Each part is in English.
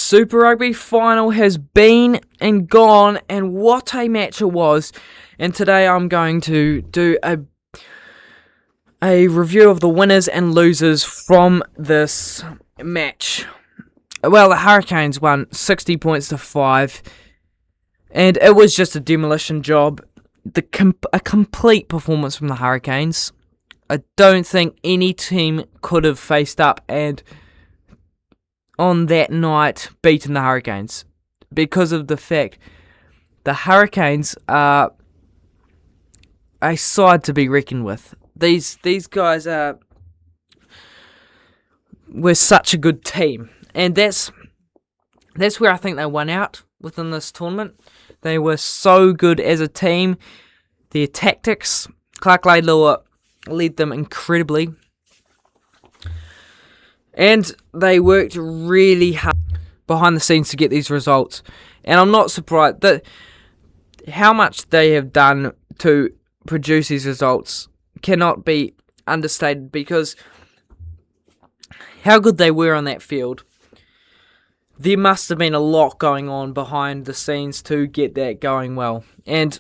Super Rugby Final has been and gone, and what a match it was. And today I'm going to do a review of the winners and losers from this match. Well, the Hurricanes won 60 points to 5, and it was just a demolition job. A complete performance from the Hurricanes. I don't think any team could have faced up and on that night beaten the Hurricanes, because of the fact the Hurricanes are a side to be reckoned with. These guys were such a good team, and that's where I think they won out within this tournament. They were so good as a team. Their tactics, Clark Laidlaw led them incredibly, and they worked really hard behind the scenes to get these results. And I'm not surprised that how much they have done to produce these results cannot be understated, because how good they were on that field. There must have been a lot going on behind the scenes to get that going well. And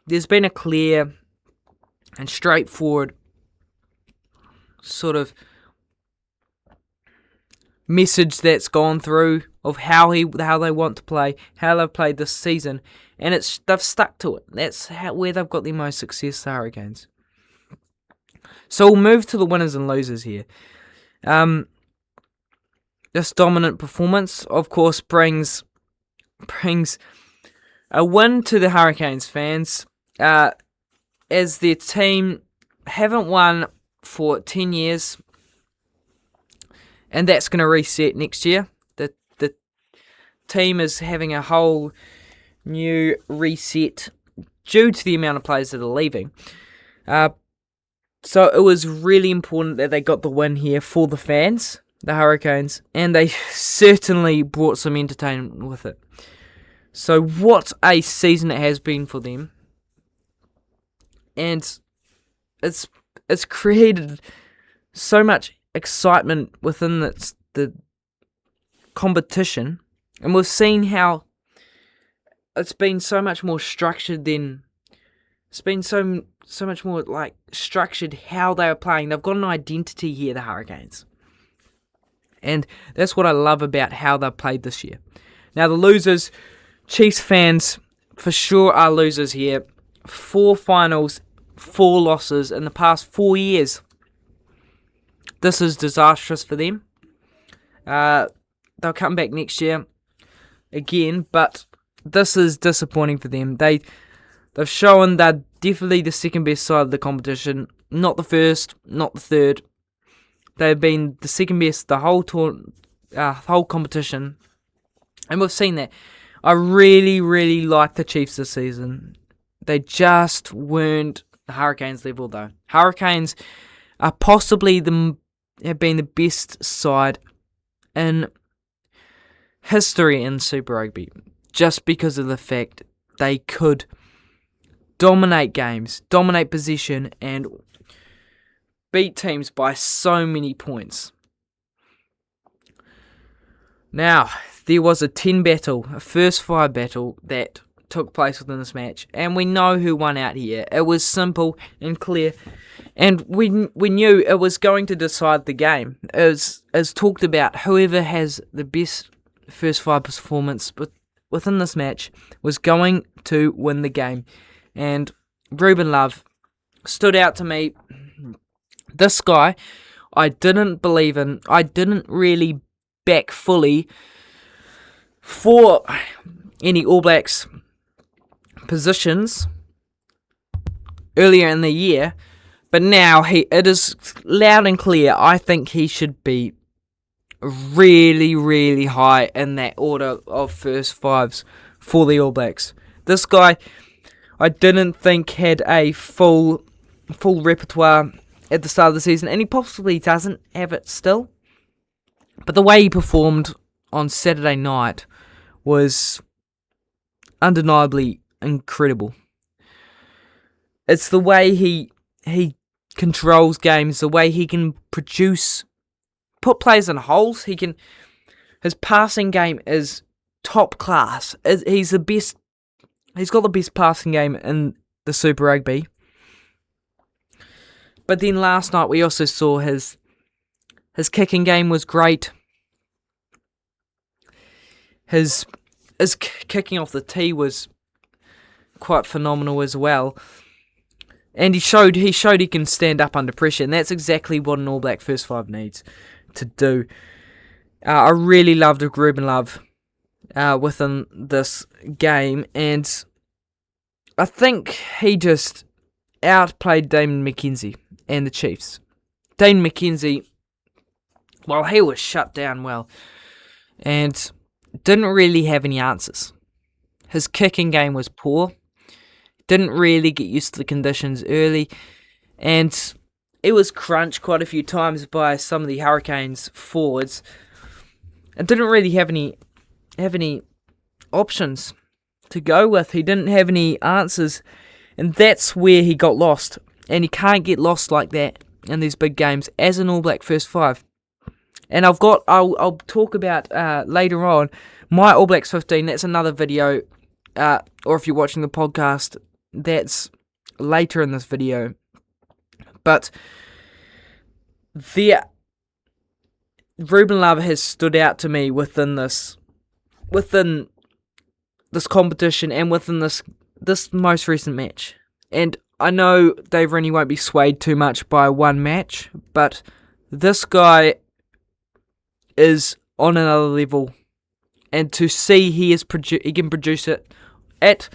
there's been a clear and straightforward sort of message that's gone through of how they want to play, how they've played this season, and they've stuck to it. That's where they've got the most success, the Hurricanes. So we'll move to the winners and losers here. This dominant performance, of course, brings a win to the Hurricanes fans, as their team haven't won for 10 years. And that's going to reset next year. The team is having a whole new reset due to the amount of players that are leaving. So it was really important that they got the win here for the fans, the Hurricanes, and they certainly brought some entertainment with it. So what a season it has been for them. And it's created so much excitement within the competition, and we've seen how it's been so much more structured it's been so much more like structured how they are playing. They've got an identity here, the Hurricanes, and that's what I love about how they've played this year. Now the losers, Chiefs fans for sure are losers here. 4 finals, 4 losses in the past 4 years. This is disastrous for them. They'll come back next year again, but this is disappointing for them. They've shown they're definitely the second best side of the competition, not the first, not the third. They've been the second best the whole competition, and we've seen that. I really, really like the Chiefs this season. They just weren't the Hurricanes level, though. Hurricanes are possibly have been the best side in history in Super Rugby, just because of the fact they could dominate games, dominate possession, and beat teams by so many points. Now, there was a 10 battle, a first 5 battle that took place within this match, and we know who won out here. It was simple and clear, and we knew it was going to decide the game. As talked about, whoever has the best first 5 performance within this match was going to win the game, and Ruben Love stood out to me. This guy, I didn't believe in. I didn't really back fully for any All Blacks positions earlier in the year, but now it is loud and clear. I think he should be really, really high in that order of first 5s for the All Blacks. This guy, I didn't think had a full repertoire at the start of the season, and he possibly doesn't have it still. But the way he performed on Saturday night was undeniably incredible. It's the way he controls games, the way he can put players in holes. He can His passing game is top class. He's the best. He's got the best passing game in the Super Rugby. But then last night we also saw his kicking game was great. His kicking off the tee was quite phenomenal as well. And he showed he can stand up under pressure, and that's exactly what an All Black first five needs to do. I really loved Ruben Love within this game, and I think he just outplayed Damon McKenzie and the Chiefs. Damon McKenzie, well, he was shut down well, and didn't really have any answers. His kicking game was poor. Didn't really get used to the conditions early, and it was crunched quite a few times by some of the Hurricanes forwards, and didn't really have any options to go with. He didn't have any answers, and that's where he got lost. And you can't get lost like that in these big games as an All Black first five. And I'll talk about later on my All Blacks 15. That's another video, or if you're watching the podcast, that's later in this video. But Ruben Love has stood out to me within this competition and within this most recent match. And I know Dave Rennie won't be swayed too much by one match, but this guy is on another level, and to see he can produce it at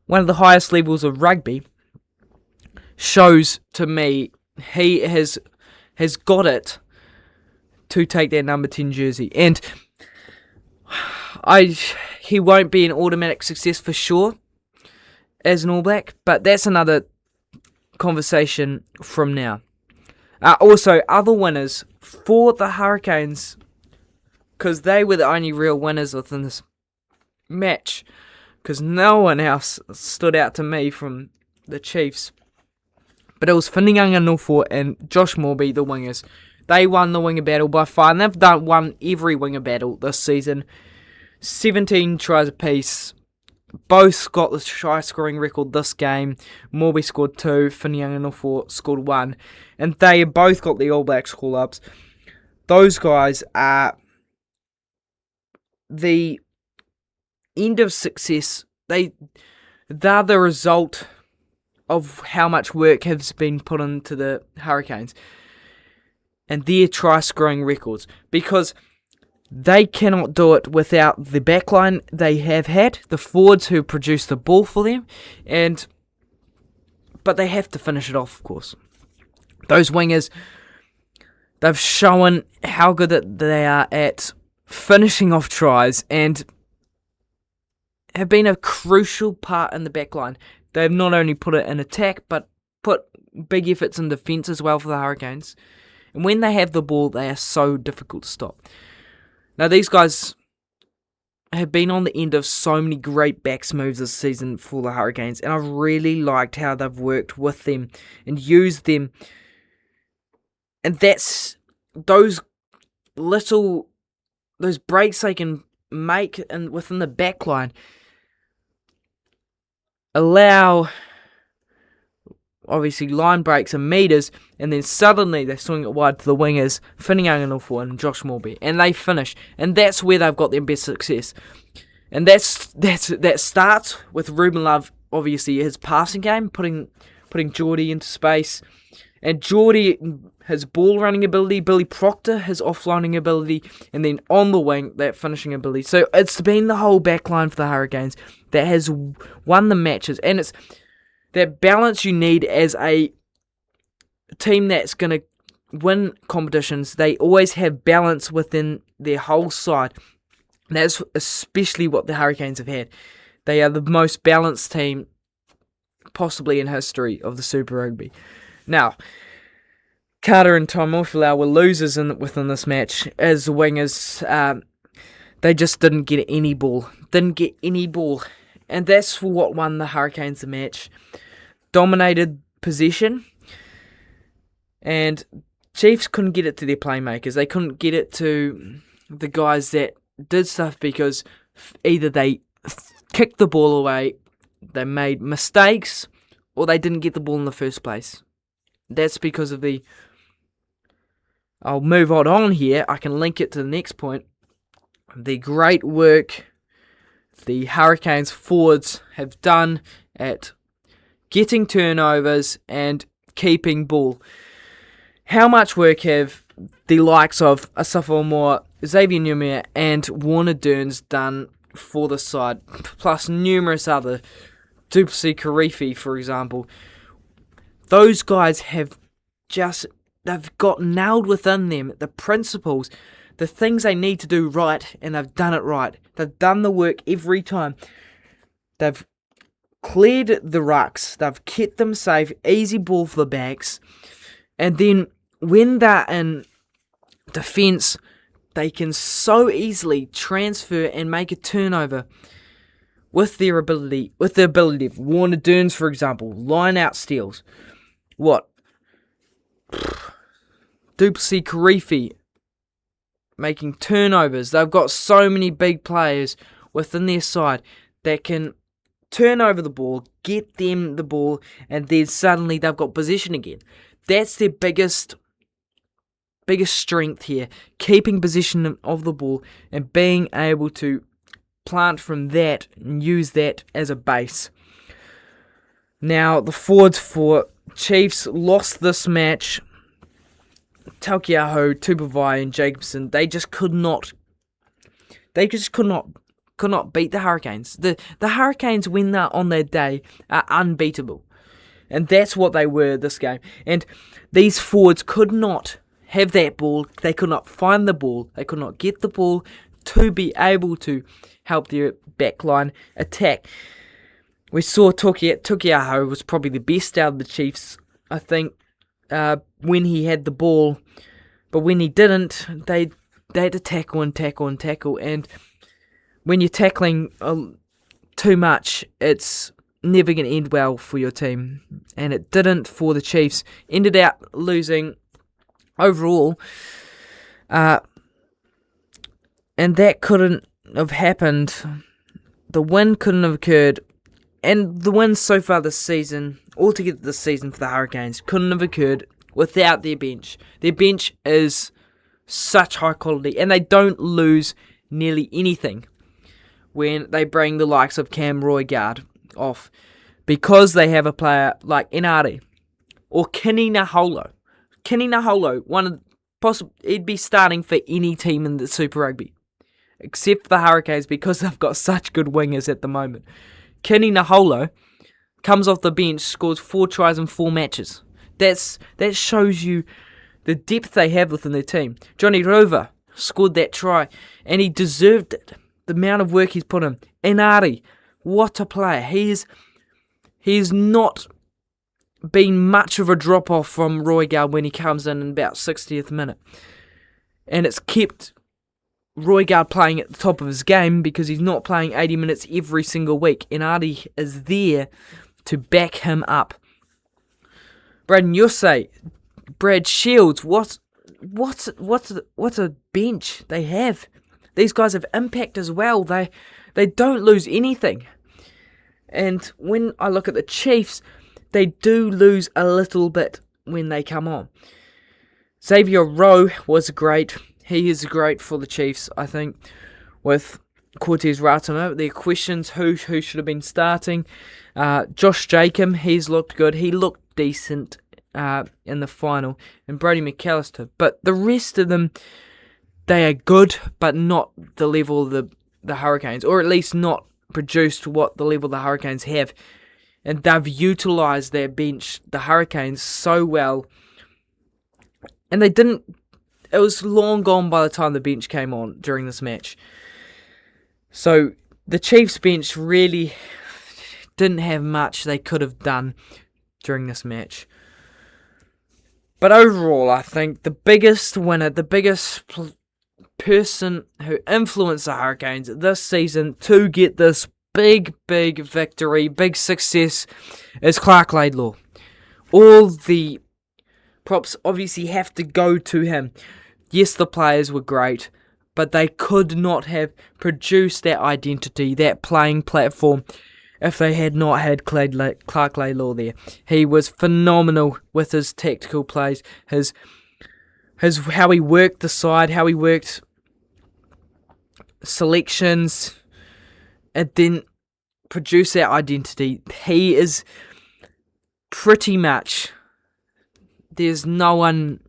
one of the highest levels of rugby shows to me he has got it to take that number 10 jersey. And he won't be an automatic success for sure as an All Black, but that's another conversation from now. Also, other winners for the Hurricanes, because they were the only real winners within this match, because no one else stood out to me from the Chiefs. But it was Whittingham Norfolk and Josh Morby, the wingers. They won the winger battle by far, and they've won every winger battle this season. 17 tries apiece. Both got the try scoring record this game. Morby scored 2, Whittingham Norfolk scored 1. And they both got the All Blacks call-ups. Those guys are the end of success. They're the result of how much work has been put into the Hurricanes and their try scoring records, because they cannot do it without the backline they have had, the forwards who produce the ball for them, but they have to finish it off, of course. Those wingers, they've shown how good that they are at finishing off tries and have been a crucial part in the backline. They've not only put it in attack, but put big efforts in defence as well for the Hurricanes. And when they have the ball, they are so difficult to stop. Now, these guys have been on the end of so many great backs moves this season for the Hurricanes, and I've really liked how they've worked with them and used them. And that's those breaks they can make within the back line allow, obviously, line breaks and meters, and then suddenly they swing it wide to the wingers, Whittingham Norfolk and Josh Morby, and they finish. And that's where they've got their best success. And that starts with Ruben Love, obviously, his passing game, putting Geordie into space. And Geordie, his ball running ability, Billy Proctor, his offloading ability, and then on the wing, that finishing ability. So it's been the whole back line for the Hurricanes that has won the matches. And it's that balance you need as a team that's going to win competitions. They always have balance within their whole side. And that's especially what the Hurricanes have had. They are the most balanced team possibly in history of the Super Rugby. Now, Carter and Taumawhilau were losers within this match as the wingers. They just didn't get any ball. And that's what won the Hurricanes the match. Dominated possession. And Chiefs couldn't get it to their playmakers. They couldn't get it to the guys that did stuff because either they kicked the ball away, they made mistakes, or they didn't get the ball in the first place. That's because of the... I'll move on here. I can link it to the next point. The great work the Hurricanes forwards have done at getting turnovers and keeping ball. How much work have the likes of Asafo Moore, Xavier Newmere and Warner Dearns done for the side, plus numerous other, Duplessis Karifi, for example. Those guys have they've got nailed within them the principles, the things they need to do right, and they've done it right. They've done the work every time. They've cleared the rucks, they've kept them safe, easy ball for the backs, and then when they're in defence, they can so easily transfer and make a turnover with the ability of Warner Dearns, for example, line out steals. Duplessis Karifi making turnovers. They've got so many big players within their side that can turn over the ball, get them the ball, and then suddenly they've got possession again. That's their biggest strength here, keeping possession of the ball and being able to plant from that and use that as a base. Now, the forwards for Chiefs lost this match. Taukei'aho, Tupavai and Jacobson, they could not beat the Hurricanes. The Hurricanes, when they're on their day, are unbeatable. And that's what they were this game. And these forwards could not have that ball. They could not find the ball. They could not get the ball to be able to help their backline attack. We saw Taukei'aho was probably the best out of the Chiefs, I think, when he had the ball. But when he didn't, they had to tackle. And when you're tackling too much, it's never going to end well for your team. And it didn't for the Chiefs. Ended up losing overall. And that couldn't have happened. The win couldn't have occurred. And the wins so far this season, altogether this season for the Hurricanes, couldn't have occurred without their bench. Their bench is such high quality, and they don't lose nearly anything when they bring the likes of Cam Roigard off, because they have a player like Inari or Kini Naholo. Kini Naholo, he'd be starting for any team in the Super Rugby, except for the Hurricanes because they've got such good wingers at the moment. Kini Naholo comes off the bench, scores 4 tries in 4 matches. That shows you the depth they have within their team. Johnny Rover scored that try, and he deserved it. The amount of work he's put in. Inari, what a player. He's not been much of a drop-off from Roigard when he comes in about 60th minute. And it's kept Roigard playing at the top of his game because he's not playing 80 minutes every single week. Inari is there to back him up. Braden Yussey, Brad Shields, what's a bench they have. These guys have impact as well. They don't lose anything. And when I look at the Chiefs, they do lose a little bit when they come on. Xavier Rowe was great. He is great for the Chiefs, I think, with Cortez Ratama. There are questions who should have been starting. Josh Jacob, he's looked good. He looked decent in the final. And Brody McAllister. But the rest of them, they are good, but not the level of the Hurricanes. Or at least not produced what the level the Hurricanes have. And they've utilised their bench, the Hurricanes, so well. And they didn't... It was long gone by the time the bench came on during this match. So the Chiefs bench really didn't have much they could have done during this match. But overall, I think the biggest winner, the biggest person who influenced the Hurricanes this season to get this big victory, big success, is Clark Laidlaw. All the props obviously have to go to him. Yes, the players were great, but they could not have produced that identity, that playing platform, if they had not had Clark Laidlaw there. He was phenomenal with his tactical plays, his how he worked the side, how he worked selections, and then produce that identity. He is pretty much, there's no one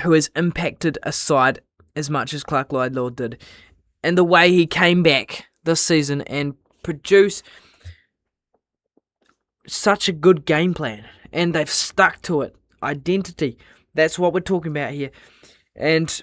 who has impacted a side as much as Clark Laidlaw did. And the way he came back this season and produced such a good game plan, and they've stuck to it. Identity, that's what we're talking about here. And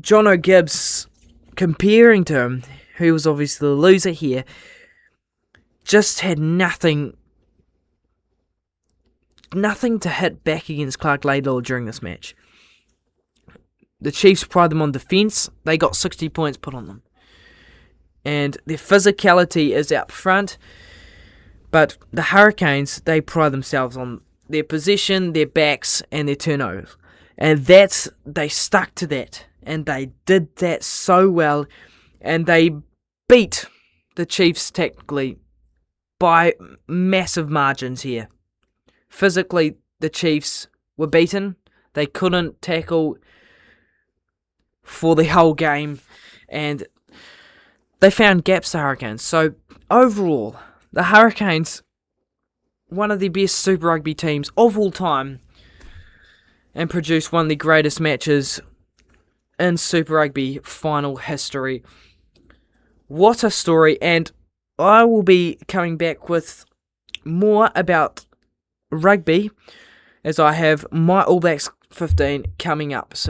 John O'Gibbs, comparing to him, who was obviously the loser here, just had nothing to hit back against Clark Laidlaw during this match. The Chiefs pride them on defence. They got 60 points put on them. And their physicality is up front. But the Hurricanes, they pride themselves on their possession, their backs, and their turnovers. And they stuck to that. And they did that so well. And they beat the Chiefs tactically by massive margins here. Physically, the Chiefs were beaten. They couldn't tackle for the whole game, and they found gaps, the Hurricanes. So, overall, the Hurricanes, one of the best Super Rugby teams of all time, and produced one of the greatest matches in Super Rugby Final history. What a story, and I will be coming back with more about rugby as I have my All Blacks 15 coming up. So